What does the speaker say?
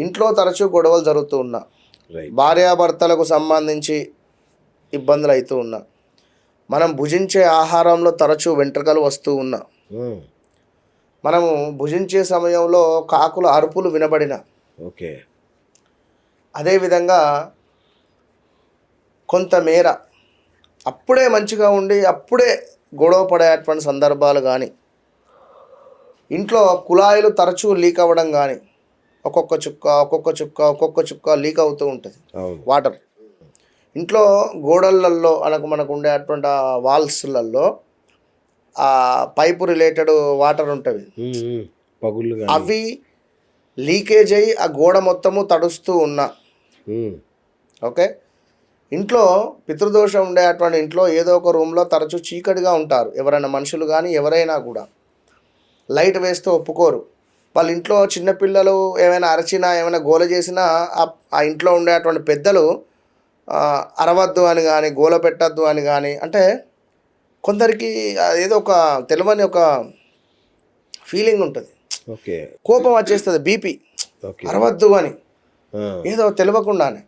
ఇంట్లో తరచూ గొడవలు జరుగుతూ ఉన్నా, భార్యాభర్తలకు సంబంధించి ఇబ్బందులు అవుతూ ఉన్నా, మనం భుజించే ఆహారంలో తరచూ వెంట్రుకలు వస్తూ ఉన్నా, మనము భుజించే సమయంలో కాకుల అరుపులు వినబడిన, ఓకే, అదేవిధంగా కొంతమేర అప్పుడే మంచిగా ఉండి అప్పుడే గొడవ పడేటువంటి సందర్భాలు కానీ, ఇంట్లో కుళాయిలు తరచూ లీక్ అవ్వడం కానీ, ఒక్కొక్క చుక్క లీక్ అవుతూ ఉంటుంది వాటర్. ఇంట్లో గోడలల్లో మనకు ఉండేటువంటి వాల్స్లలో ఆ పైపు రిలేటెడ్ వాటర్ ఉంటుంది, అవి లీకేజ్ అయ్యి ఆ గోడ మొత్తము తడుస్తూ ఉన్నా, ఓకే. ఇంట్లో పితృదోషం ఉండేటువంటి ఇంట్లో ఏదో ఒక రూమ్లో తరచూ చీకటిగా ఉంటారు ఎవరైనా మనుషులు కానీ, ఎవరైనా కూడా లైట్ వేస్తే ఒప్పుకోరు. వాళ్ళ ఇంట్లో చిన్నపిల్లలు ఏమైనా అరచినా ఏమైనా గోల చేసినా ఆ ఇంట్లో ఉండేటువంటి పెద్దలు అరవద్దు అని కానీ, గోల పెట్టద్దు అని కానీ, అంటే కొందరికి ఏదో ఒక తెలియని ఒక ఫీలింగ్ ఉంటుంది, కోపం వచ్చేస్తుంది, బీపీ, అరవద్దు అని ఏదో తెలియకుండానే.